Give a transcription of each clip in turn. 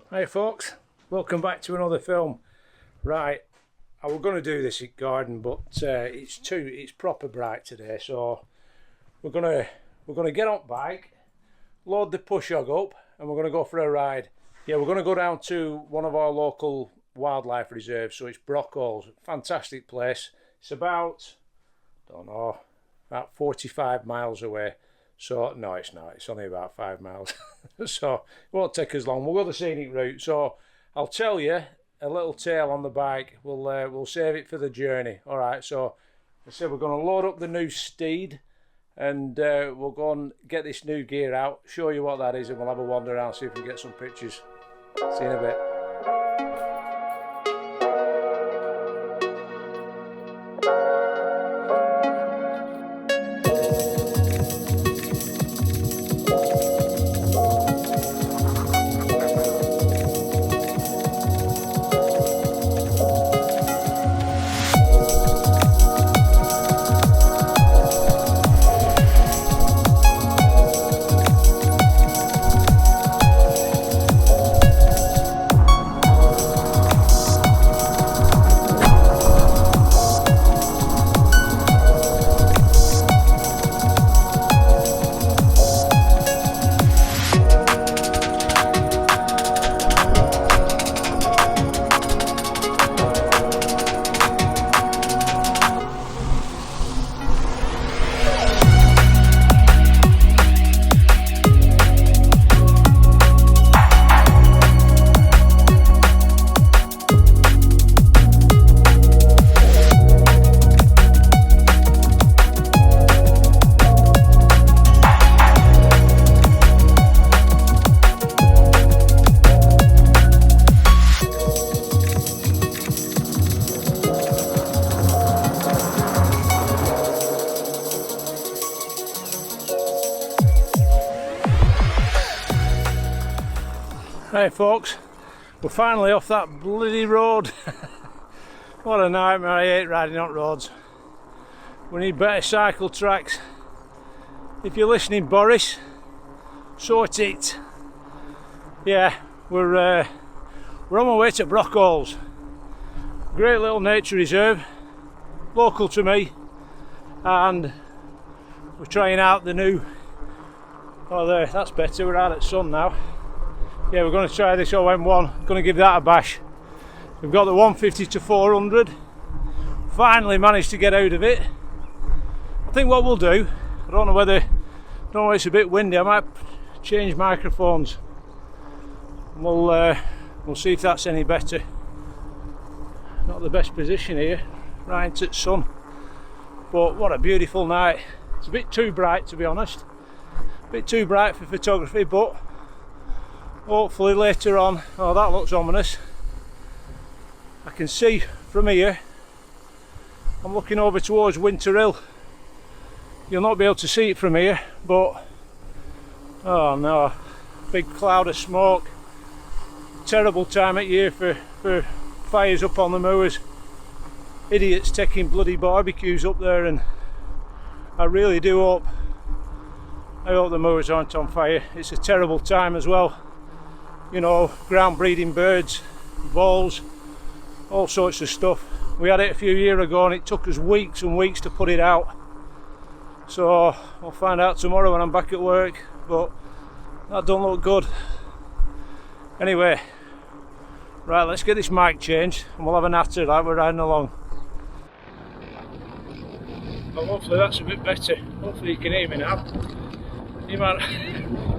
Hey folks, welcome back to another film. Right, I was going to do this at garden, but it's proper bright today, so we're gonna get on bike, load the push hog up, and we're gonna go for a ride. Yeah, we're gonna go down to one of our local wildlife reserves. So it's Brockholes, fantastic place. It's about, don't know, about 45 miles away. So no, it's not. It's only about 5 miles. So it won't take us long. We'll go the scenic route. So I'll tell you a little tale on the bike. We'll save it for the journey. All right. So I said we're going to load up the new Steed, and we'll go and get this new gear out, show you what that is, and we'll have a wander around, see if we can get some pictures. See you in a bit. Hey folks, we're finally off that bloody road. What a nightmare. I hate riding on roads. We need better cycle tracks. If you're listening, Boris, sort it. Yeah, we're on our way to Brockholes. Great little nature reserve, local to me, and we're trying out the new, oh there, that's better, we're out at sun now. Yeah, we're going to try this OM-1, going to give that a bash. We've got the 150-400, finally managed to get out of it. I think what we'll do, I don't know it's a bit windy, I might change microphones. We'll see if that's any better. Not the best position here, right into the sun, but what a beautiful night. It's a bit too bright, to be honest, a bit too bright for photography, but hopefully later on. Oh, that looks ominous. I can see from here, I'm looking over towards Winter Hill. You'll not be able to see it from here, but oh no, big cloud of smoke. Terrible time of year for fires up on the moors. Idiots taking bloody barbecues up there, and I really do hope the moors aren't on fire. It's a terrible time as well. You know, ground breeding birds, voles, all sorts of stuff. We had it a few years ago and it took us weeks and weeks to put it out. So I'll find out tomorrow when I'm back at work, but that don't look good. Anyway, right, let's get this mic changed and we'll have a natter like we're riding along. Well, hopefully that's a bit better. Hopefully you can hear me now. You might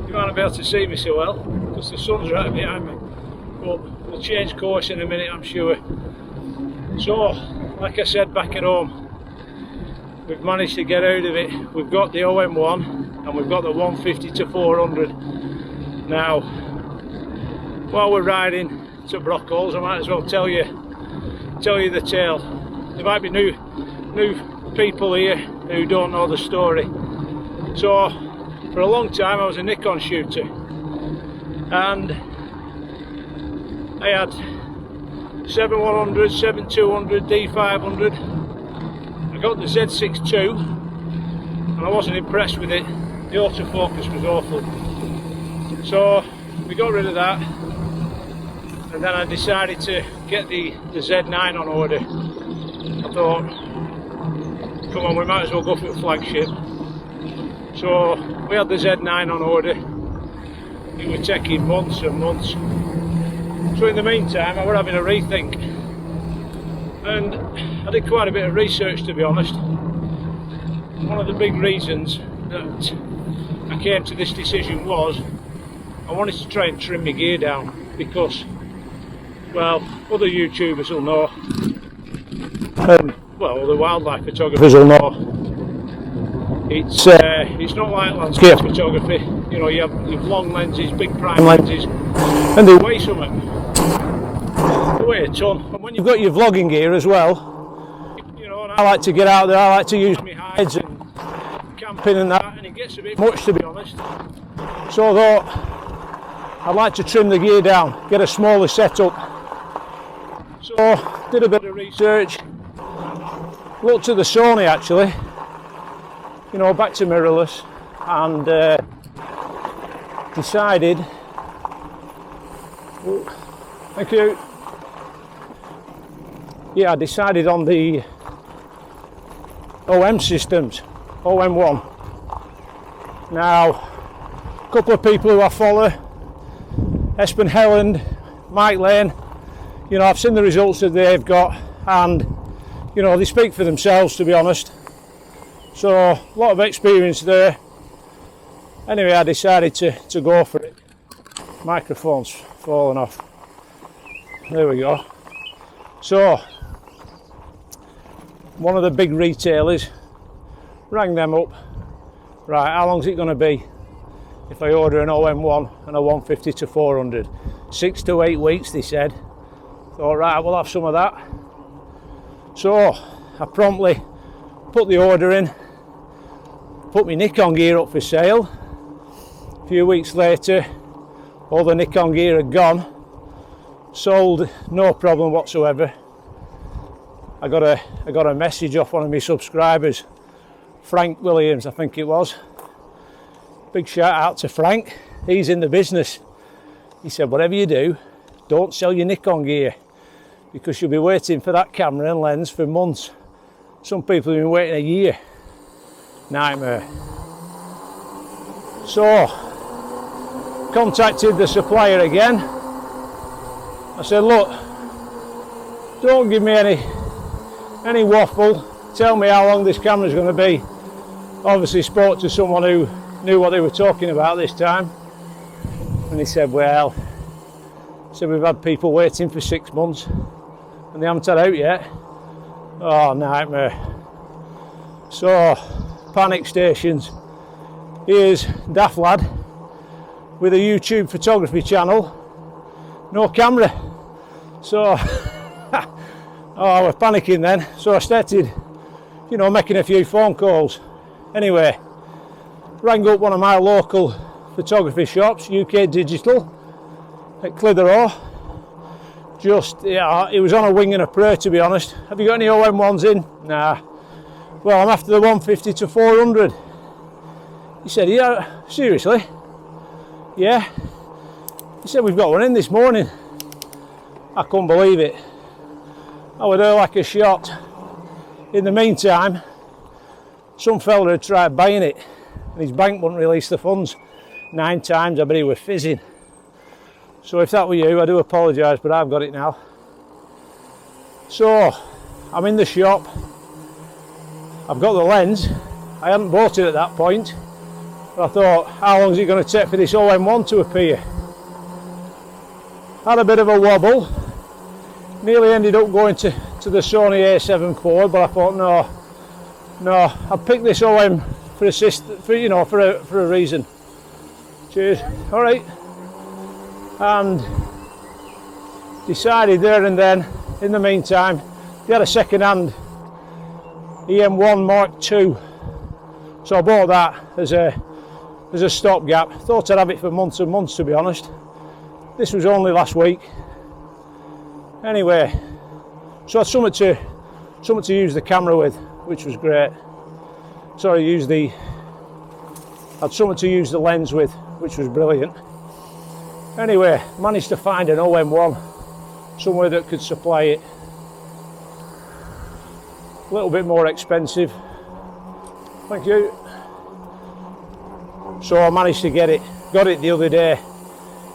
not be able to see me so well because the sun's right behind me, but we'll change course in a minute, I'm sure. So, like I said, back at home, we've managed to get out of it. We've got the OM-1 and we've got the 150-400. Now, while we're riding to Brockholes, I might as well tell you the tale. There might be new people here who don't know the story. So, for a long time I was a Nikon shooter, and I had 7100, 7200, D500. I got the Z6 II and I wasn't impressed with it. The autofocus was awful. So we got rid of that and then I decided to get the Z9 on order. I thought, come on, we might as well go for the flagship. So we had the Z9 on order. It was taking months and months. So in the meantime I was having a rethink, and I did quite a bit of research, to be honest. One of the big reasons that I came to this decision was I wanted to try and trim my gear down, because, well, other YouTubers will know, well, other wildlife photographers will know, it's not like landscape photography. You know, you have long lenses, big prime lenses, and they weigh something. They weigh a ton. And when you've got your vlogging gear as well, you know, and I like to get out there, I like to use my hides and camping and that, and it gets a bit much, to be honest. So I thought I'd like to trim the gear down, get a smaller setup. So did a bit of research, looked at the Sony actually, you know, back to mirrorless, and decided, thank you, yeah, I decided on the OM systems, OM-1. Now, a couple of people who I follow, Espen Helland, Mike Lane, you know, I've seen the results that they've got, and you know, they speak for themselves, to be honest. So a lot of experience there. Anyway, I decided to go for it. Microphone's fallen off. There we go. So one of the big retailers, rang them up. Right, how long's it going to be if I order an OM-1 and a 150 to 400? 6 to 8 weeks, they said. Thought, right, we'll have some of that. So I promptly put the order in, put my Nikon gear up for sale. A few weeks later, all the Nikon gear had gone, sold, no problem whatsoever. I got a message off one of my subscribers, Frank Williams, I think it was. Big shout out to Frank, he's in the business. He said, whatever you do, don't sell your Nikon gear, because you'll be waiting for that camera and lens for months. Some people have been waiting a year. Nightmare. So, contacted the supplier again. I said, look, don't give me any waffle. Tell me how long this camera's going to be. Obviously spoke to someone who knew what they were talking about this time. And he said, well, we've had people waiting for 6 months and they haven't had out yet. Oh, nightmare. So, panic stations. Here's Daft Lad with a YouTube photography channel, no camera. So, oh, we're panicking then. So I started, you know, making a few phone calls. Anyway, rang up one of my local photography shops, UK Digital, at Clitheroe. Just, yeah, it was on a wing and a prayer, to be honest. Have you got any OM-1s in? Nah. Well, I'm after the 150 to 400. He said, yeah, seriously? Yeah. He said, we've got one in this morning. I couldn't believe it. I was there like a shot. In the meantime, some fella had tried buying it and his bank wouldn't release the funds 9 times. I bet he was fizzing. So if that were you, I do apologise, but I've got it now. So I'm in the shop. I've got the lens. I hadn't bought it at that point, but I thought, how long is it going to take for this OM-1 to appear? Had a bit of a wobble. Nearly ended up going to the Sony A7 IV, but I thought, no, I'll pick this OM for a reason. Cheers. All right. And decided there and then, in the meantime, they had a second-hand EM1 Mark II, so I bought that as a stopgap. Thought I'd have it for months and months, to be honest. This was only last week. Anyway, so I had something to use the camera with, which was great. Sorry, I had something to use the lens with, which was brilliant. Anyway, managed to find an OM-1 somewhere that could supply it. A little bit more expensive. Thank you. So I managed to get it. Got it the other day.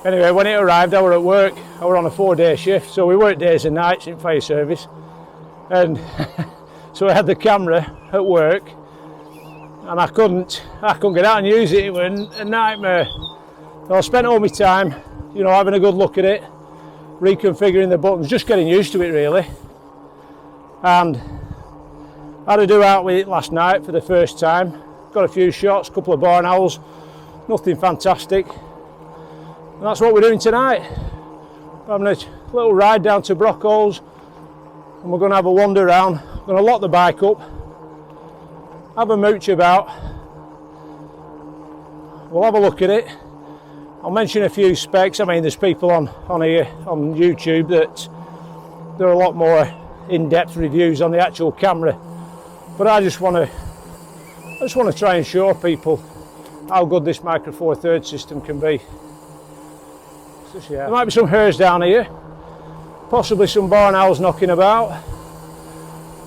Anyway, when it arrived, I were at work. I were on a 4-day shift, so we work days and nights in fire service. And so I had the camera at work, and I couldn't get out and use it. It was a nightmare. So I spent all my time, you know, having a good look at it, reconfiguring the buttons, just getting used to it really. And I had a do out with it last night for the first time. Got a few shots, a couple of barn owls, nothing fantastic. And that's what we're doing tonight. We're having a little ride down to Brockholes, and we're going to have a wander around. We're going to lock the bike up, have a mooch about. We'll have a look at it. I'll mention a few specs. I mean, there's people on here on YouTube that there are a lot more in-depth reviews on the actual camera, but I just want to try and show people how good this Micro Four Thirds system can be. So, yeah. There might be some hares down here, possibly some barn owls knocking about.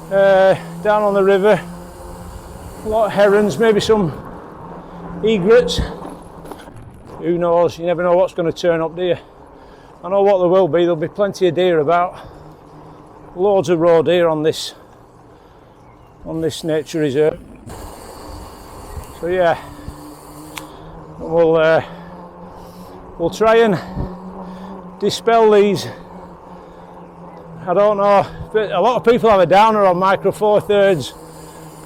Down on the river, a lot of herons, maybe some egrets. Who knows? You never know what's going to turn up, do you? I know what there will be. There'll be plenty of deer about. Loads of roe deer on this nature reserve. So yeah, we'll try and dispel these. I don't know, but a lot of people have a downer on Micro Four Thirds.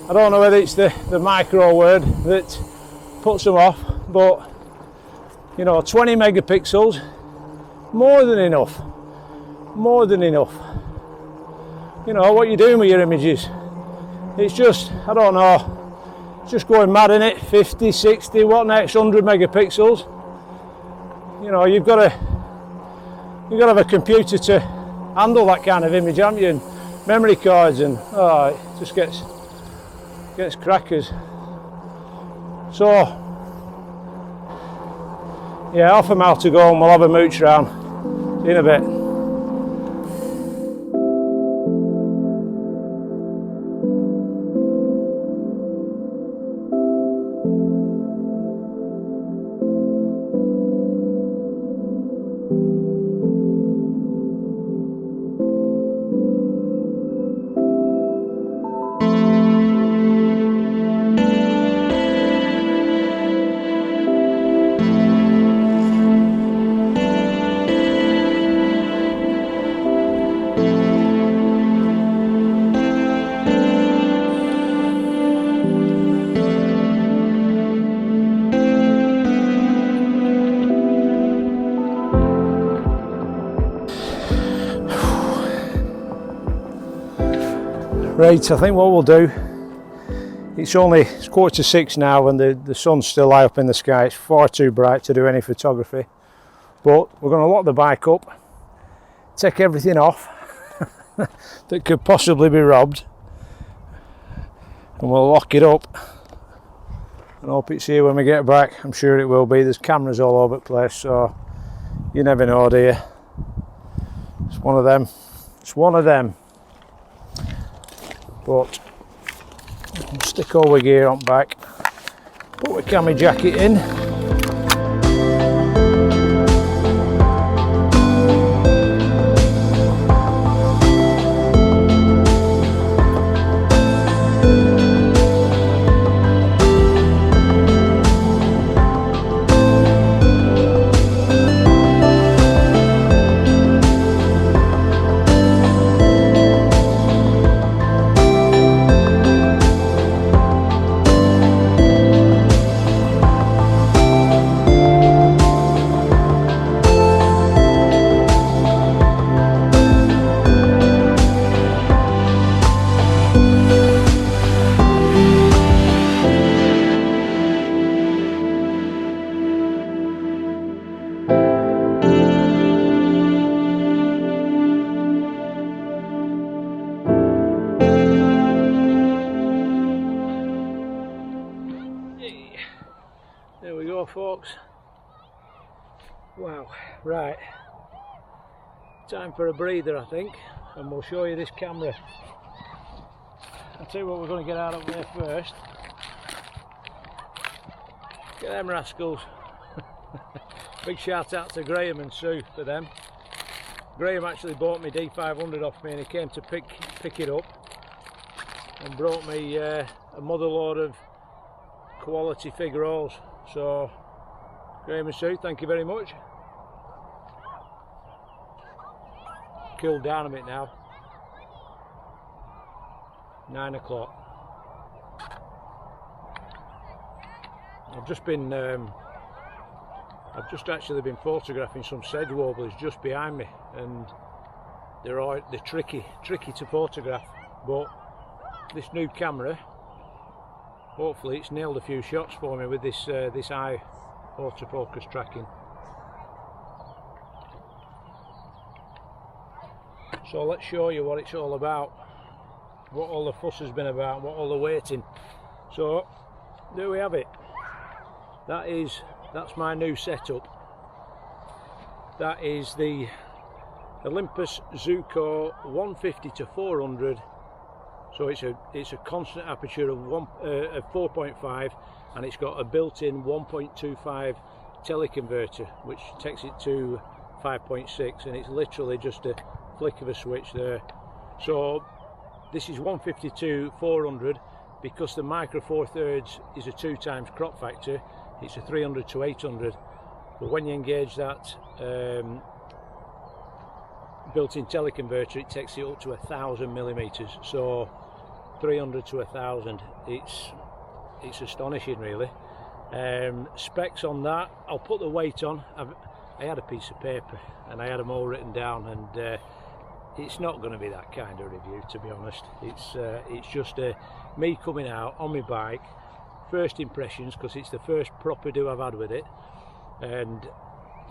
I don't know whether it's the micro word that puts them off, but you know, 20 megapixels, more than enough. More than enough. You know, what you're doing with your images. It's just, I don't know, it's just going mad in it. 50, 60, what next? 100 megapixels. You know, you've got to have a computer to handle that kind of image, haven't you? And memory cards, and oh, it just gets crackers. So yeah, half a mile to go and we'll have a mooch round. See you in a bit. Right, I think what we'll do, it's 6:15 now and the sun's still high up in the sky. It's far too bright to do any photography, but we're going to lock the bike up, take everything off that could possibly be robbed, and we'll lock it up and hope it's here when we get back. I'm sure it will be. There's cameras all over the place, so you never know, do you? It's one of them. It's one of them. But we'll stick all the gear on back, put the cami jacket in. There we go, folks. Wow, right. time for a breather, I think, and we'll show you this camera. I'll tell you what we're going to get out of there first. Get them rascals. Big shout out to Graham and Sue for them. Graham actually bought me D500 off me, and he came to pick it up and brought me a mother load of quality figure rolls. So Graham and Sue, thank you very much. Cooled down a bit now. 9 o'clock. I've just actually been photographing some sedge warblers just behind me, and they're tricky to photograph. But this new camera, hopefully it's nailed a few shots for me with this eye autofocus tracking. So let's show you what it's all about, what all the fuss has been about, what all the waiting. So there we have it. That's my new setup. That is the Olympus M.ZUIKO 150 to 400. So it's a constant aperture of 4.5, and it's got a built-in 1.25 teleconverter, which takes it to 5.6, and it's literally just a flick of a switch there. So this is 150 to 400 because the micro 4/3 is a 2 times crop factor. It's a 300 to 800, but when you engage that built-in teleconverter, it takes it up to 1,000 millimeters. So 300 to 1,000. It's astonishing, really. Specs on that, I'll put the weight on. I had a piece of paper and I had them all written down, and it's not going to be that kind of review, to be honest. It's just me coming out on my bike, first impressions, because it's the first proper do I've had with it, and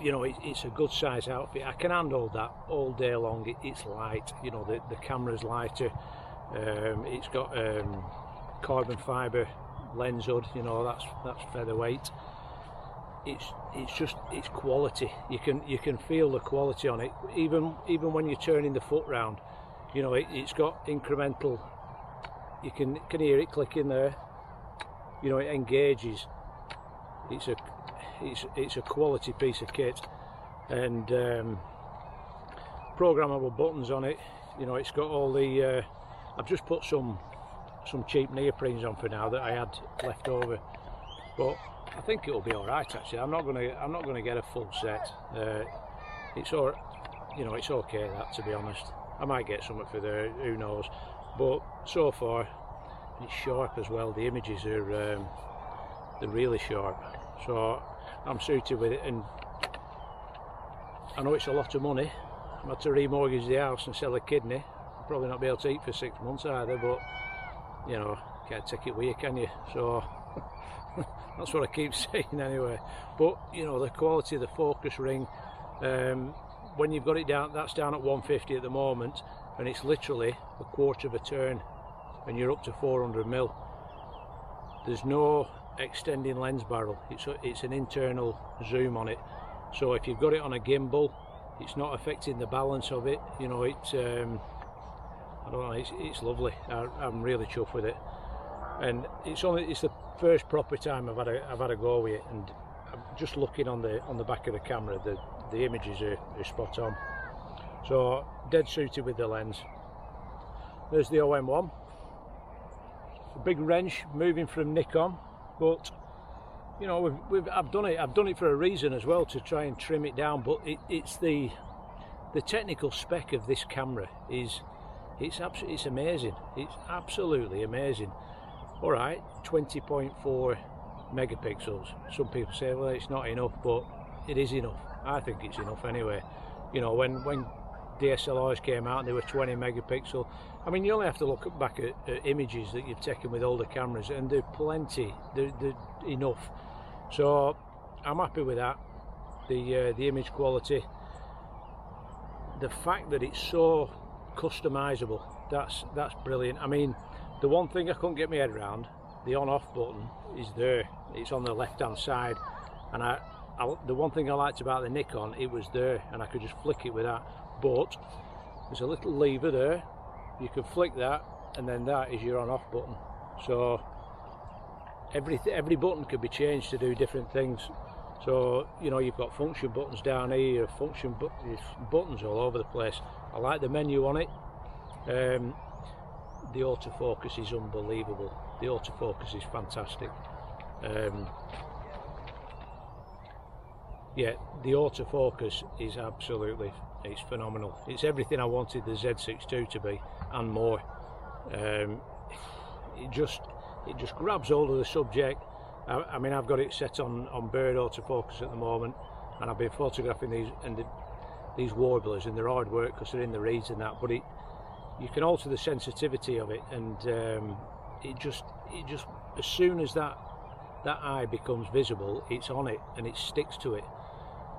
you know, it's a good size outfit. I can handle that all day long. It's light, you know, the camera's lighter. It's got carbon fibre lens hood, you know, that's featherweight. It's quality. You can feel the quality on it, even when you're turning the foot round. You know, it's got incremental. You can hear it clicking there. You know, it engages. It's a quality piece of kit, and programmable buttons on it. You know, it's got all the. I've just put some cheap neoprenes on for now that I had left over, but I think it'll be all right. Actually, I'm not gonna get a full set. It's all, you know, it's okay that, to be honest. I might get something for there, who knows? But so far, it's sharp as well. The images are they're really sharp. So I'm suited with it, and I know it's a lot of money. I'm had to remortgage the house and sell a kidney. I'll probably not be able to eat for 6 months either, but you know, can't take it with you, can you? So that's what I keep saying anyway. But you know, the quality of the focus ring, when you've got it down, that's down at 150 at the moment, and it's literally a quarter of a turn, and you're up to 400 mil. There's no extending lens barrel. It's an internal zoom on it. So if you've got it on a gimbal, it's not affecting the balance of it. You know, it's I don't know. It's lovely. I'm really chuffed with it, and it's the first proper time I've had a go with it, and I'm just looking on the back of the camera. The images are spot on. So dead suited with the lens. There's the OM-1. A big wrench moving from Nikon, but you know, I've done it for a reason as well, to try and trim it down. But it's the technical spec of this camera is it's amazing. It's absolutely amazing. All right, 20.4 megapixels. Some people say, well, it's not enough, but it is enough. I think it's enough anyway. You know, when DSLRs came out and they were 20 megapixel, I mean, you only have to look back at images that you've taken with older cameras, and they're plenty. They're enough. So I'm happy with that. The image quality, the fact that it's so customizable, that's brilliant. I mean, the one thing I couldn't get my head around, the on-off button is there. It's on the left-hand side, and the one thing I liked about the Nikon, it was there and I could just flick it with that, but there's a little lever there, you can flick that and then that is your on off button. So every button can be changed to do different things. So you know, you've got function buttons down here, function buttons all over the place. I like the menu on it. The autofocus is unbelievable. The autofocus is fantastic. Yeah, the autofocus is absolutely, it's phenomenal. It's everything I wanted the Z6 II to be and more. It just grabs hold of the subject. I mean, I've got it set on bird autofocus at the moment, and I've been photographing these warblers, and they're hard work because they're in the reeds and that, but you can alter the sensitivity of it, and it just as soon as that eye becomes visible, it's on it and it sticks to it.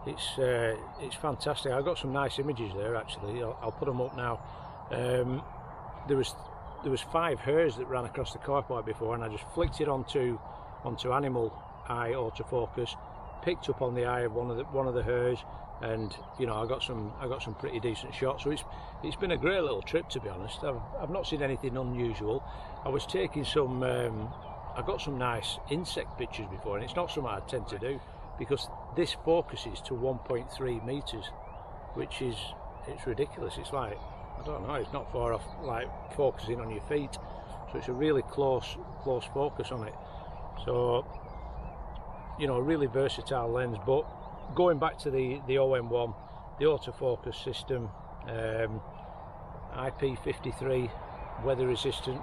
It's fantastic. I got some nice images there actually. I'll put them up now. There was 5 hares that ran across the car park before, and I just flicked it onto animal eye autofocus, picked up on the eye of one of the hares, and you know, I got some pretty decent shots. So it's been a great little trip, to be honest. I've not seen anything unusual. I was taking some I got some nice insect pictures before, and it's not something I tend to do because this focuses to 1.3 meters, which is, it's ridiculous. It's like, I don't know, it's not far off like focusing on your feet, so it's a really close focus on it. So you know, a really versatile lens. But going back to the OM-1, the autofocus system, IP53, weather resistant,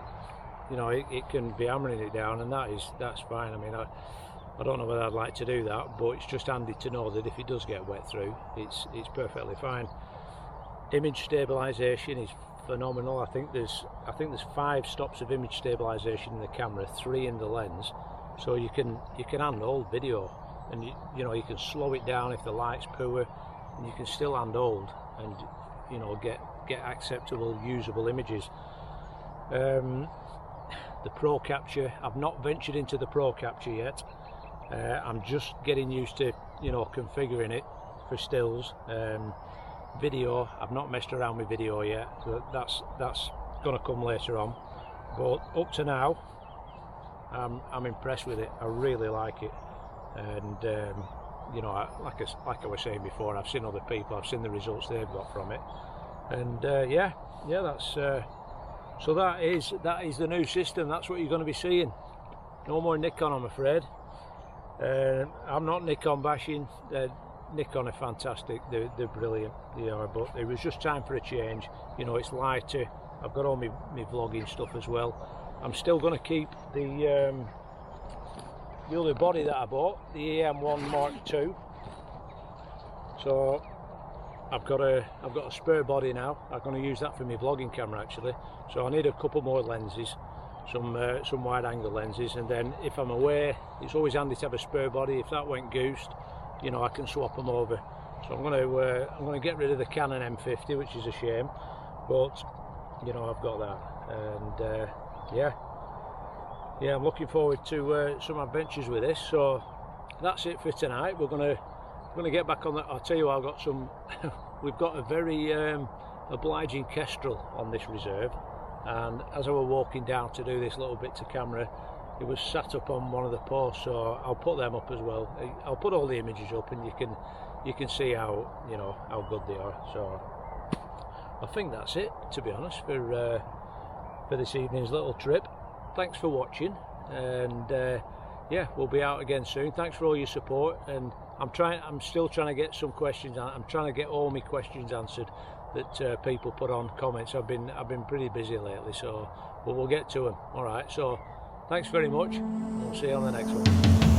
you know, it can be hammering it down, and that's fine. I mean, I don't know whether I'd like to do that, but it's just handy to know that if it does get wet through, it's perfectly fine. Image stabilisation is phenomenal. I think there's 5 stops of image stabilisation in the camera, 3 in the lens, so you can hand-hold video, and you know, you can slow it down if the light's poor, and you can still hand-hold and, you know, get acceptable, usable images. The Pro Capture, I've not ventured into the Pro Capture yet. I'm just getting used to, you know, configuring it for stills. Video, I've not messed around with video yet, so that's gonna come later on. But up to now, I'm impressed with it. I really like it, and you know, like I was saying before, I've seen other people, I've seen the results they've got from it, and yeah, that's so that is the new system. That's what you're going to be seeing. No more Nikon, I'm afraid. I'm not Nikon bashing. Nikon are fantastic, they're brilliant, they are, but it was just time for a change. You know, it's lighter, I've got all my vlogging stuff as well. I'm still going to keep the other body that I bought, the OM-1 Mark II. So I've got a spare body now. I'm going to use that for my vlogging camera actually. So I need a couple more lenses, some wide angle lenses, and then if I'm away, it's always handy to have a spare body. If that went goosed, you know, I can swap them over. So I'm going to get rid of the Canon M50, which is a shame, but you know, I've got that, and yeah, I'm looking forward to some adventures with this. So that's it for tonight. We're going to get back on that. I'll tell you, I've got some we've got a very obliging kestrel on this reserve, and as I was walking down to do this little bit to camera, it was sat up on one of the posts, so I'll put them up as well. I'll put all the images up, and you can see how, you know, how good they are. So I think that's it, to be honest, for this evening's little trip. Thanks for watching, and yeah, we'll be out again soon. Thanks for all your support, and I'm still trying to get some questions. I'm trying to get all my questions answered that people put on comments. I've been pretty busy lately, so but we'll get to them. All right, so thanks very much. We'll see you on the next one.